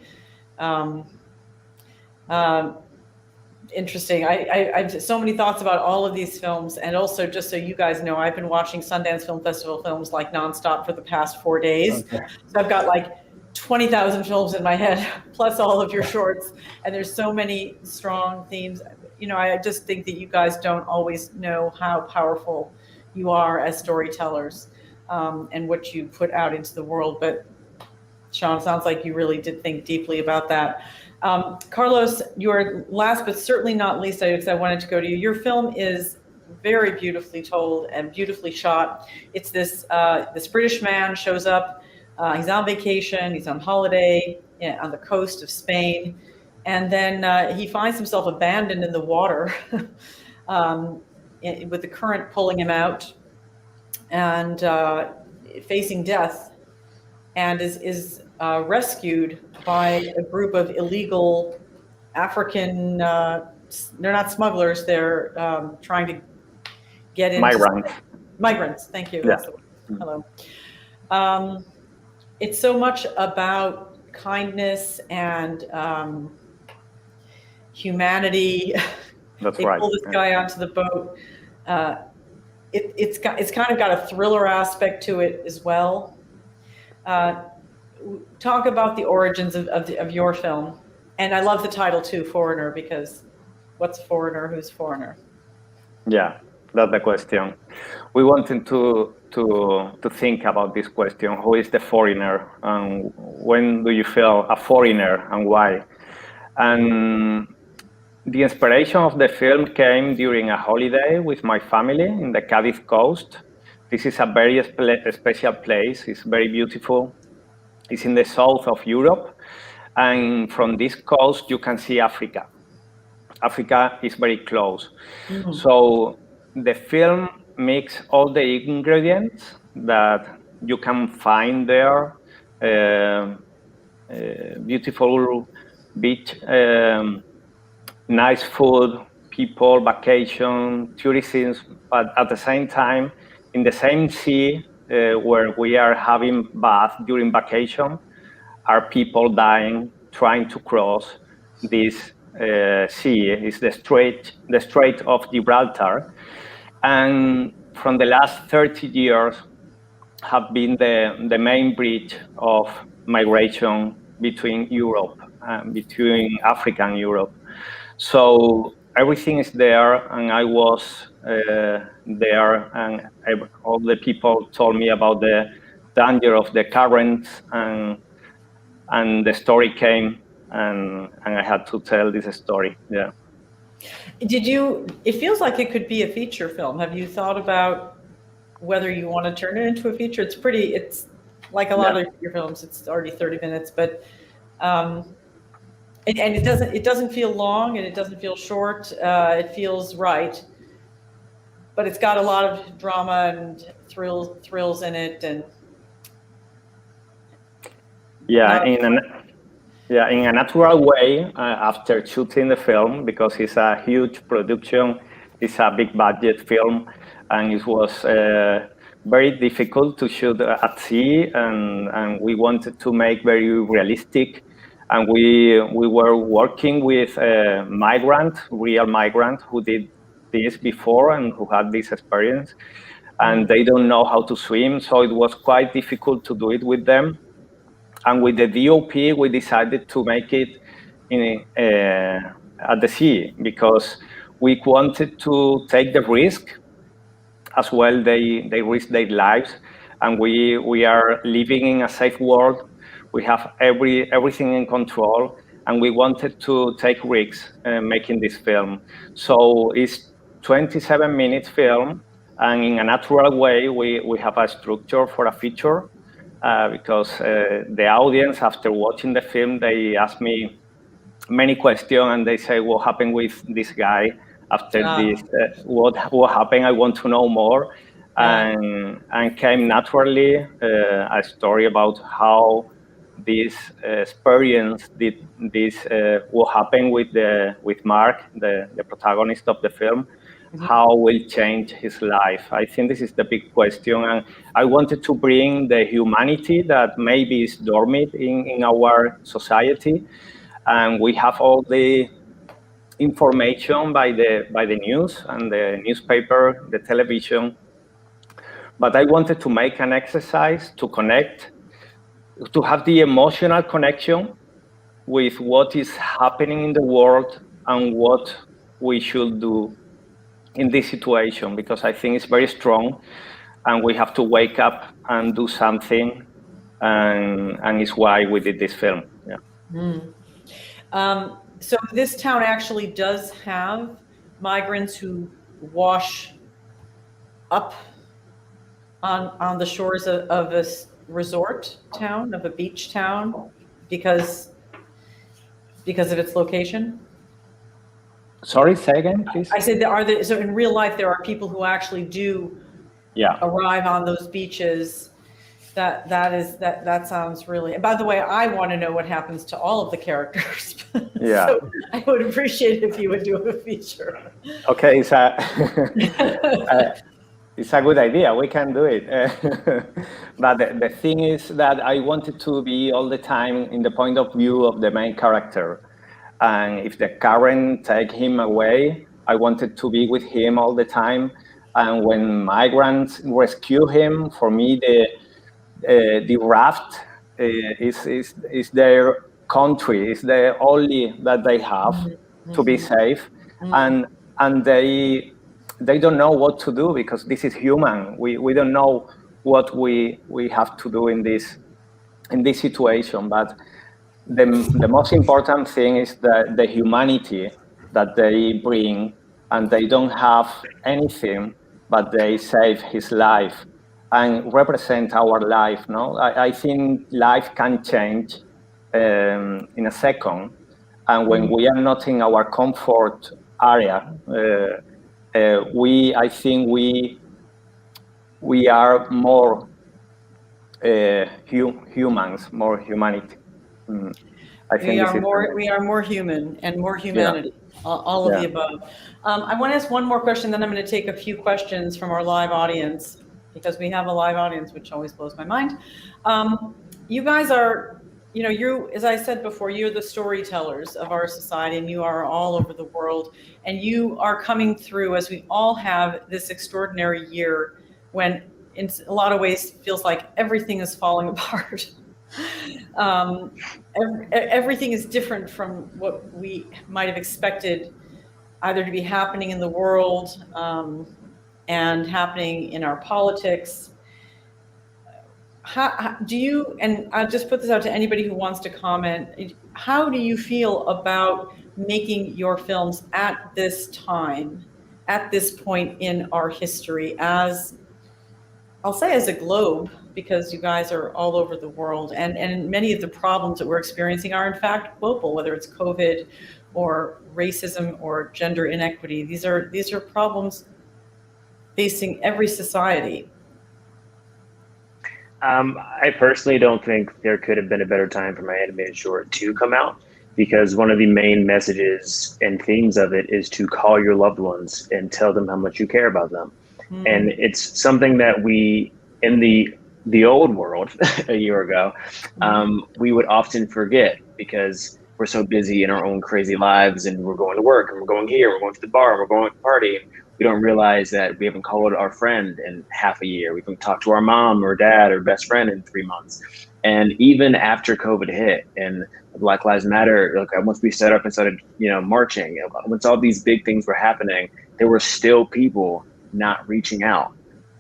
interesting. I have so many thoughts about all of these films, and also just so you guys know, I've been watching Sundance Film Festival films like nonstop for the past 4 days. Okay. So I've got like 20,000 films in my head, plus all of your shorts, and there's so many strong themes. You know, I just think that you guys don't always know how powerful you are as storytellers, and what you put out into the world. But Sean, sounds like you really did think deeply about that. Carlos, your last but certainly not least, because I wanted to go to you. Your film is very beautifully told and beautifully shot. It's this British man shows up. He's on vacation. He's on holiday on the coast of Spain, and then he finds himself abandoned in the water, with the current pulling him out, and facing death, and is rescued by a group of illegal African, they're not smugglers, they're trying to get into— Migrants, thank you. Yeah. That's the word. Hello. It's so much about kindness and humanity. That's they right. pull this guy onto the boat. It's kind of got a thriller aspect to it as well. Talk about the origins of your film. And I love the title too, Foreigner, because what's foreigner, who's foreigner? Yeah, that's the question. We wanted to think about this question: who is the foreigner, and when do you feel a foreigner, and why? And the inspiration of the film came during a holiday with my family in the Cadiz coast. This is a very special place. It's very beautiful. It's in the south of Europe, and from this coast you can see Africa. Africa is very close. Mm-hmm. So the film mixes all the ingredients that you can find there. Beautiful beach, nice food, people, vacation, tourism, but at the same time, in the same sea where we are having bath during vacation, are people dying, trying to cross this sea. It's the Strait of Gibraltar. And from the last 30 years have been the main bridge of migration between Europe, between Africa and Europe. So everything is there, and I was there, and all the people told me about the danger of the currents, and the story came, and I had to tell this story. Yeah. It feels like it could be a feature film. Have you thought about whether you want to turn it into a feature? It's like a lot of your films, it's already 30 minutes, but and it doesn't feel long, and it doesn't feel short. It feels right, but it's got a lot of drama and thrills in it, and in a natural way. After shooting the film, because it's a huge production, it's a big budget film, and it was very difficult to shoot at sea, and we wanted to make very realistic. And we were working with a real migrant who did this before and who had this experience, and they don't know how to swim, so it was quite difficult to do it with them. And with the DOP, we decided to make it at the sea, because we wanted to take the risk as well. They risk their lives, and we are living in a safe world. We have everything in control, and we wanted to take risks making this film. So it's 27-minute film, and in a natural way, we have a structure for a feature, because the audience, after watching the film, they ask me many questions, and they say, what happened with this guy after this? What happened? I want to know more. And came naturally a story about how this experience did this, what happened with Mark, the protagonist of the film, how will change his life. I think this is the big question, and I wanted to bring the humanity that maybe is dormant in our society, and we have all the information by the news and the newspaper, the television. But I wanted to make an exercise to connect, to have the emotional connection with what is happening in the world and what we should do in this situation, because I think it's very strong and we have to wake up and do something, and it's why we did this film. Yeah. So this town actually does have migrants who wash up on the shores of a resort town, of a beach town, because of its location? Sorry, say again, please. I said, so in real life, there are people who actually do arrive on those beaches. That sounds really, and by the way, I want to know what happens to all of the characters. Yeah. So I would appreciate it if you would do a feature. Okay, it's a good idea. We can do it. But the thing is that I wanted to be all the time in the point of view of the main character. And if the current take him away, I wanted to be with him all the time. And when migrants rescue him, for me, the raft is their country, is the only that they have to be safe. And they don't know what to do, because this is human. We don't know what we have to do in this situation. But the most important thing is the humanity that they bring, and they don't have anything, but they save his life and represent our life. No, I think life can change in a second, and when we are not in our comfort area, I think we are more humans, more humanity. I think we are more human and more humanity. All of the above. I want to ask one more question, then I'm going to take a few questions from our live audience, because we have a live audience, which always blows my mind. You guys are, as I said before, you're the storytellers of our society, and you are all over the world, and you are coming through, as we all have, this extraordinary year when in a lot of ways feels like everything is falling apart. Everything is different from what we might have expected either to be happening in the world and happening in our politics. How do you, and I'll just put this out to anybody who wants to comment, how do you feel about making your films at this time, at this point in our history, as, I'll say as a globe, because you guys are all over the world, and many of the problems that we're experiencing are in fact global, whether it's COVID or racism or gender inequity. These are problems facing every society. I personally don't think there could have been a better time for my animated short to come out, because one of the main messages and themes of it is to call your loved ones and tell them how much you care about them. And it's something that we, in the old world a year ago, we would often forget, because we're so busy in our own crazy lives, and we're going to work, and we're going here, we're going to the bar, and we're going to the party. We don't realize that we haven't called our friend in half a year. We haven't talked to our mom or dad or best friend in 3 months. And even after COVID hit and Black Lives Matter, once we set up and started, marching, once all these big things were happening, there were still people not reaching out.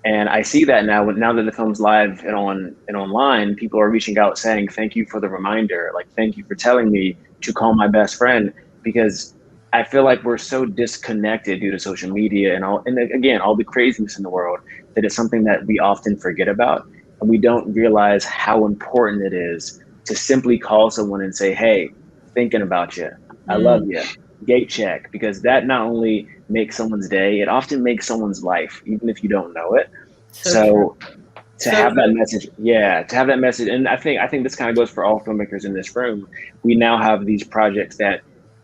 And I see that now that the film's live and online, people are reaching out saying, thank you for the reminder. Thank you for telling me to call my best friend, because I feel like we're so disconnected due to social media and again, all the craziness in the world, that it's something that we often forget about. And we don't realize how important it is to simply call someone and say, hey, thinking about you. I love you. Gate check, because that not only makes someone's day, it often makes someone's life, even if you don't know it. So to have that message, and I think this kind of goes for all filmmakers in this room. We now have these projects that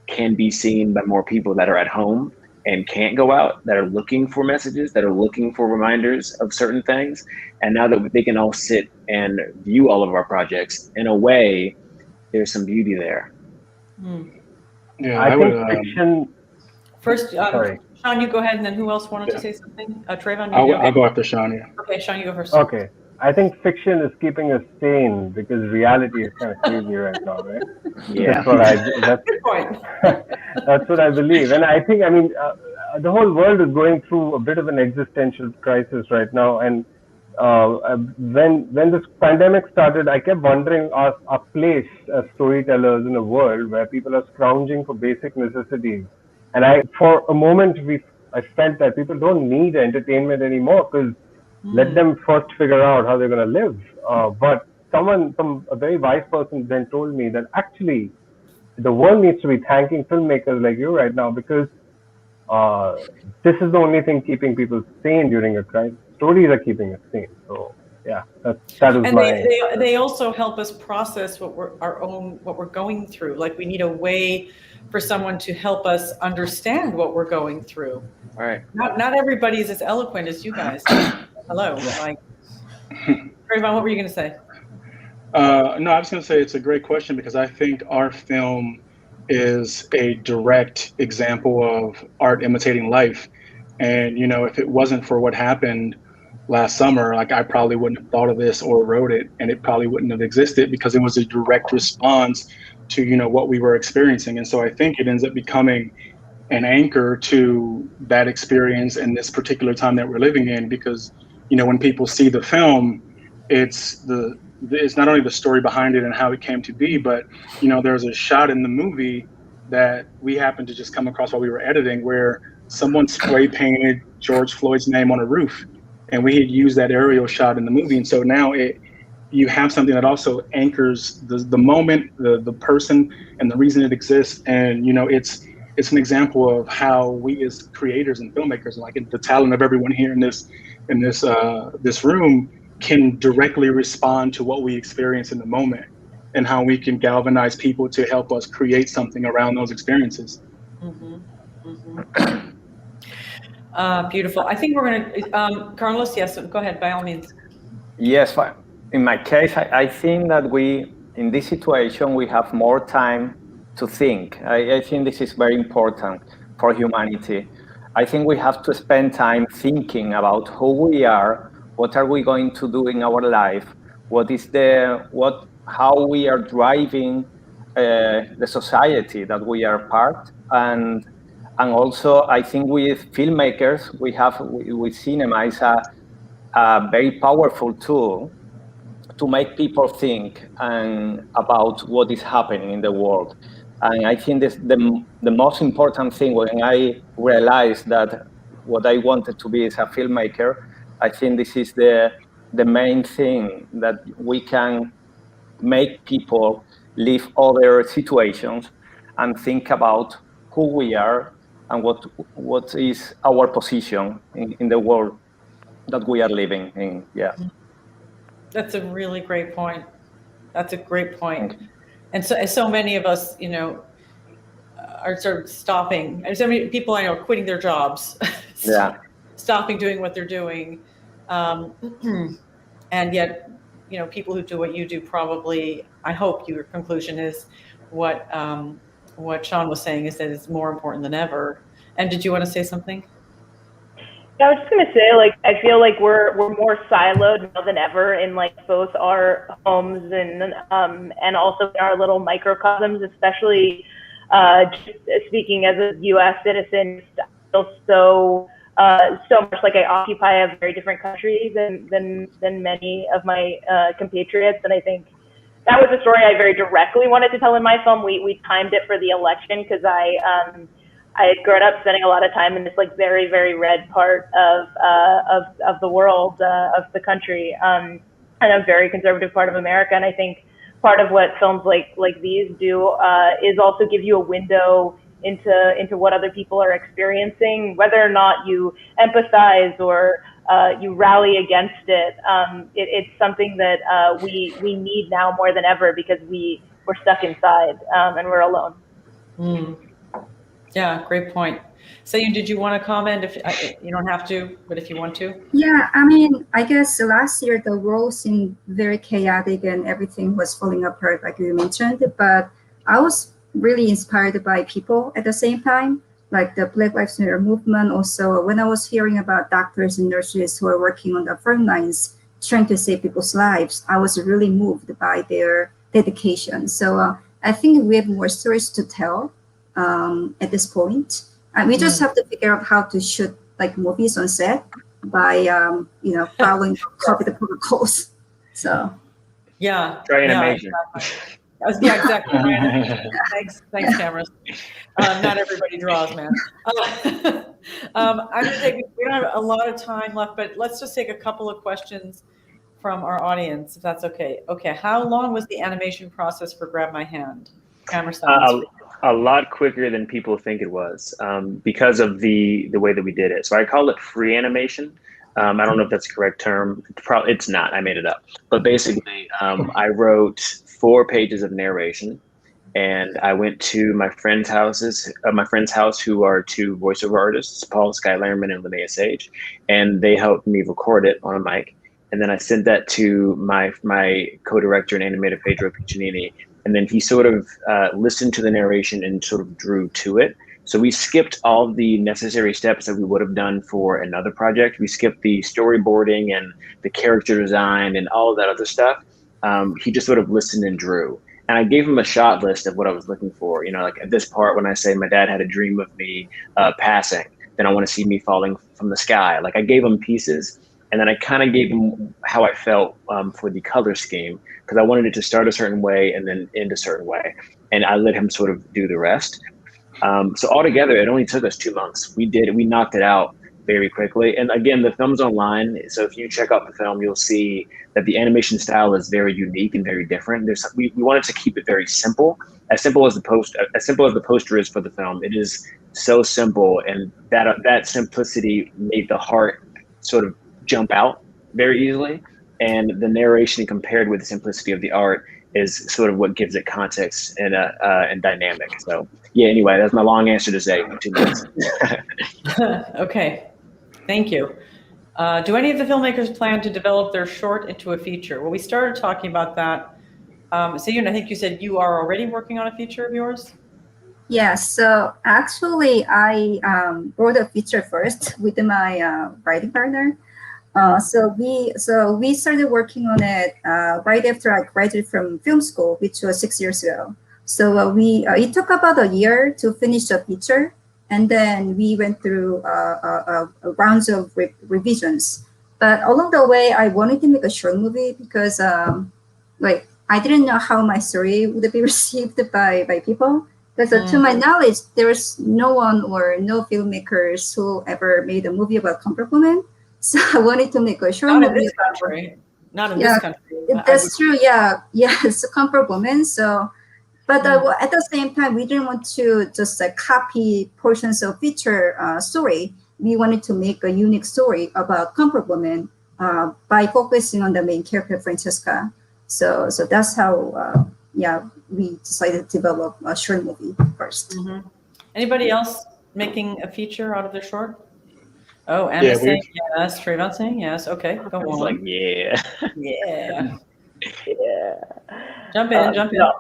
can be seen by more people that are at home and can't go out, that are looking for messages, that are looking for reminders of certain things. And now that they can all sit and view all of our projects, in a way, there's some beauty there. Yeah, I think fiction First, Sorry. Sean, you go ahead, and then who else wanted to say something? Trayvon, I'll go after Sean. Yeah. Okay, Sean, you go first. Okay. I think fiction is keeping us sane because reality is kind of crazy right now, right? Yeah. Good point. That's what I believe. And I think, the whole world is going through a bit of an existential crisis right now. And when this pandemic started, I kept wondering our place as storytellers in a world where people are scrounging for basic necessities. And for a moment, I felt that people don't need entertainment anymore because let them first figure out how they're going to live. But a very wise person then told me that actually the world needs to be thanking filmmakers like you right now because this is the only thing keeping people sane during a crisis. Stories are keeping us sane. So yeah, that is and my. They also help us process what we're going through. Like we need a way for someone to help us understand what we're going through. Right. Not everybody's as eloquent as you guys. Hello. Like, Trayvon, what were you going to say? No, I was going to say it's a great question because I think our film is a direct example of art imitating life. And, if it wasn't for what happened last summer, like I probably wouldn't have thought of this or wrote it, and it probably wouldn't have existed because it was a direct response to, what we were experiencing. And so I think it ends up becoming an anchor to that experience in this particular time that we're living in because, when people see the film, it's not only the story behind it and how it came to be, but there's a shot in the movie that we happened to just come across while we were editing where someone spray painted George Floyd's name on a roof, and we had used that aerial shot in the movie. And so now you have something that also anchors the moment, the person, and the reason it exists. And it's an example of how we as creators and filmmakers, like the talent of everyone here in this room, can directly respond to what we experience in the moment and how we can galvanize people to help us create something around those experiences. Beautiful. I think we're going to, Carlos, yes, go ahead, by all means. Yes, in my case, I think that in this situation, we have more time to think. I think this is very important for humanity. I think we have to spend time thinking about who we are, what are we going to do in our life, how we are driving the society that we are part, and also I think with filmmakers, with cinema is a very powerful tool to make people think about what is happening in the world. And I think the most important thing when I realized that what I wanted to be as a filmmaker, I think this is the main thing that we can make people live other situations and think about who we are and what is our position in the world that we are living in. Yeah. That's a really great point. That's a great point. And so many of us, are sort of stopping. And so many people I know are quitting their jobs, stopping doing what they're doing. And yet, people who do what you do probably, I hope your conclusion is what Sean was saying is that it's more important than ever. And did you want to say something? Yeah, I was just gonna say, I feel like we're more siloed now than ever in both our homes and also in our little microcosms, especially just speaking as a U.S. citizen. I feel so much like I occupy a very different country than many of my compatriots, and I think that was a story I very directly wanted to tell in my film. We timed it for the election because I had grown up spending a lot of time in this very, very red part of the world, of the country, and a very conservative part of America. And I think part of what films like these do is also give you a window into what other people are experiencing, whether or not you empathize or you rally against it. It's something that we need now more than ever because we're stuck inside and we're alone. Yeah, great point. Sion, did you want to comment? If you don't have to, but if you want to. Yeah, I guess last year the world seemed very chaotic and everything was falling apart, like you mentioned. But I was really inspired by people at the same time. like the Black Lives Matter movement. Also, when I was hearing about doctors and nurses who are working on the front lines trying to save people's lives, I was really moved by their dedication. So I think we have more stories to tell at this point. And we just have to figure out how to shoot like movies on set by following COVID protocols. So yeah, Try animation. Yeah, exactly. Thanks, cameras. Not everybody draws, man. I'm gonna take. We don't have a lot of time left, but let's just take a couple of questions from our audience, if that's okay. Okay, how long was the animation process for Grab My Hand? Camera silence. A lot quicker than people think it was because of the way that we did it. So I call it free animation. I don't know if that's the correct term. It's not. I made it up. But basically, I wrote 4 pages of narration, and I went to my friend's house, who are 2 voiceover artists, Paul Skylerman and Linnea Sage, and they helped me record it on a mic. And then I sent that to my co-director and animator, Pedro Piccinini, and then he sort of listened to the narration and sort of drew to it. So we skipped all the necessary steps that we would have done for another project. We skipped the storyboarding and the character design and all of that other stuff. He just sort of listened and drew. And I gave him a shot list of what I was looking for. You know, like at this part, when I say my dad had a dream of me passing, then I want to see me falling from the sky. Like I gave him pieces. And then I kind of gave him how I felt for the color scheme, because I wanted it to start a certain way and then end a certain way. And I let him sort of do the rest. So altogether, it only took us 2 months. We knocked it out very quickly. And again, the film's online. So if you check out the film, you'll see that the animation style is very unique and very different. We wanted to keep it very simple as simple as the poster is for the film. It is so simple, and that simplicity made the heart sort of jump out very easily, and the narration compared with the simplicity of the art is sort of what gives it context and dynamic. So yeah, anyway, that's my long answer to say 2 months. Okay, thank you. Do any of the filmmakers plan to develop their short into a feature? Well, we started talking about that. Sion, I think you said you are already working on a feature of yours? Yeah, so actually I wrote a feature first with my writing partner. So we started working on it right after I graduated from film school, which was 6 years ago. So it took about a year to finish the feature, and then we went through rounds of revisions. But along the way, I wanted to make a short movie because like I didn't know how my story would be received by people. Because to my knowledge, there was no one or no filmmakers who ever made a movie about comfort women. So I wanted to make a short movie. Not in this country. Not in this country. That's true. Yeah. It's a comfort woman. So, but at the same time, we didn't want to just copy portions of feature story. We wanted to make a unique story about comfort women by focusing on the main character, Francesca. So that's how, we decided to develop a short movie first. Anybody else making a feature out of their short? Oh, Anna saying yes, Trayvon saying yes. Okay, go on. Like, yeah. Yeah. Yeah. Jump in. No.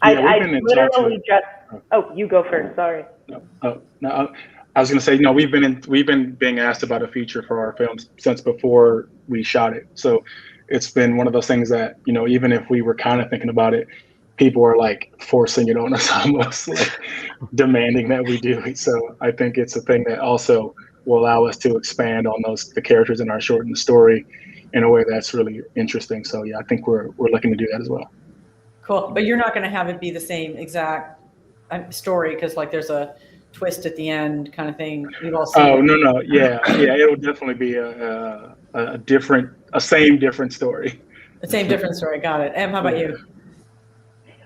I literally just. Oh, you go first. Sorry. No, I was going to say, no, we've been being asked about a feature for our films since before we shot it. So it's been one of those things that, even if we were kind of thinking about it, people are like forcing it on us, almost like demanding that we do it. So I think it's a thing that also will allow us to expand on the characters in our short and the story in a way that's really interesting. So yeah, I think we're looking to do that as well. Cool, but you're not going to have it be the same exact story because like there's a twist at the end kind of thing. We've all seen. Oh no, yeah, it'll definitely be a same different story. The same different story. Got it. Em, how about you?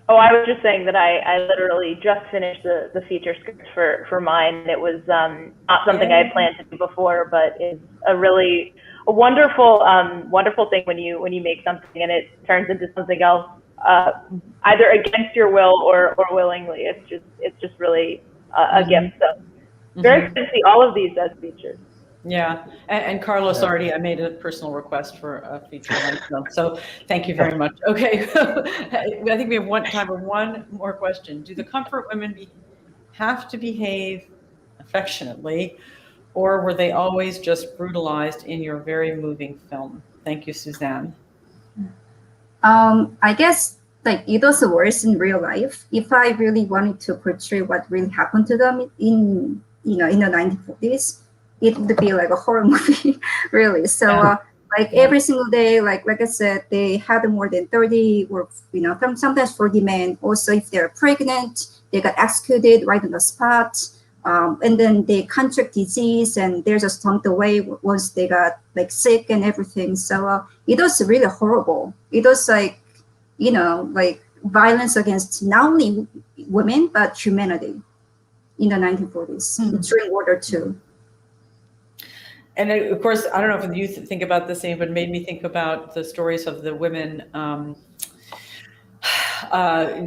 Oh, I was just saying that I literally just finished the feature script for mine. It was not something I had planned to do before, but it's a wonderful wonderful thing when you make something and it turns into something else, either against your will or willingly. It's just really a gift. So very excited to see all of these as features. Yeah, and Carlos already, I made a personal request for a feature length film, so thank you very much. Okay, I think we have time for one more question. Do the comfort women have to behave affectionately, or were they always just brutalized in your very moving film? Thank you, Suzanne. I guess like it was worse in real life. If I really wanted to portray what really happened to them in the 1940s, it would be like a horror movie, really. So like every single day, like I said, they had more than 30 or sometimes 40 men. Also, if they're pregnant, they got executed right on the spot. And then they contract disease and they're just dumped away once they got like sick and everything. So it was really horrible. It was like, like violence against not only women, but humanity in the 1940s during World War II. And of course, I don't know if you think about the same, but it made me think about the stories of the women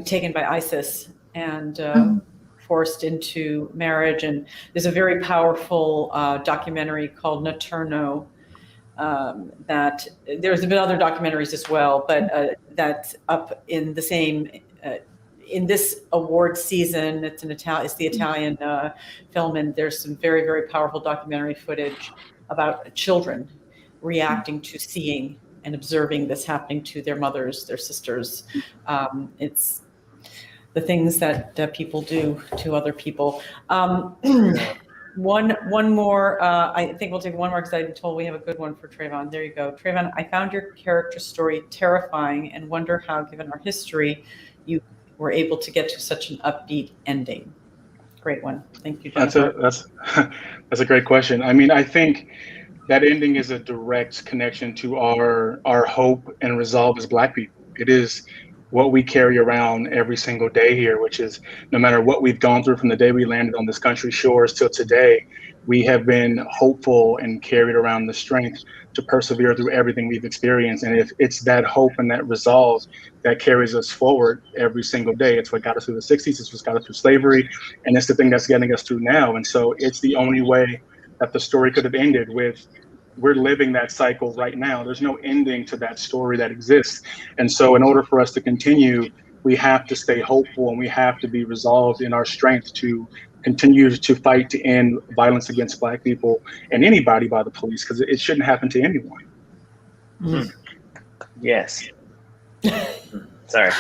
taken by ISIS and forced into marriage. And there's a very powerful documentary called Noturno that there's been other documentaries as well, but that's up in the same, in this award season. It's the Italian film, and there's some very, very powerful documentary footage about children reacting to seeing and observing this happening to their mothers, their sisters. It's the things that people do to other people. One more, I think we'll take one more because I'm told we have a good one for Trayvon. There you go. Trayvon, I found your character story terrifying and wonder how, given our history, you were able to get to such an upbeat ending. Great one. Thank you, Jennifer. That's a great question. I mean, I think that ending is a direct connection to our hope and resolve as Black people. It is what we carry around every single day here, which is no matter what we've gone through from the day we landed on this country's shores till today, we have been hopeful and carried around the strength to persevere through everything we've experienced. And if it's that hope and that resolve that carries us forward every single day, it's what got us through the 60s, it's what got us through slavery, and it's the thing that's getting us through now. And so it's the only way that the story could have ended with, we're living that cycle right now. There's no ending to that story that exists. And so in order for us to continue, we have to stay hopeful and we have to be resolved in our strength to continue to fight to end violence against Black people and anybody by the police, because it shouldn't happen to anyone. Yes. Sorry.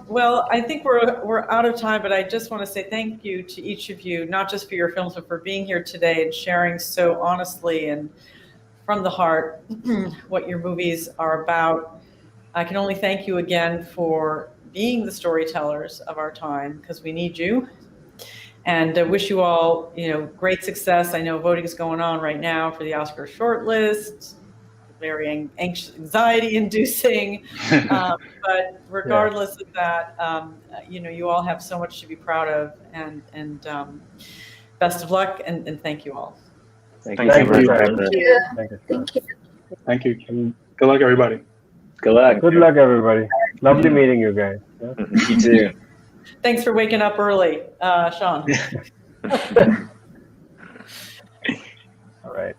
Well, I think we're out of time, but I just want to say thank you to each of you, not just for your films, but for being here today and sharing so honestly and from the heart what your movies are about. I can only thank you again for being the storytellers of our time, because we need you. And I wish you all, great success. I know voting is going on right now for the Oscar shortlist. Very anxiety-inducing, but regardless of that, you all have so much to be proud of, and best of luck, and thank you all. Thank you. And good luck, everybody. Good luck. Good luck, everybody. Lovely meeting you guys. Yeah? You too. Thanks for waking up early, Sean. All right.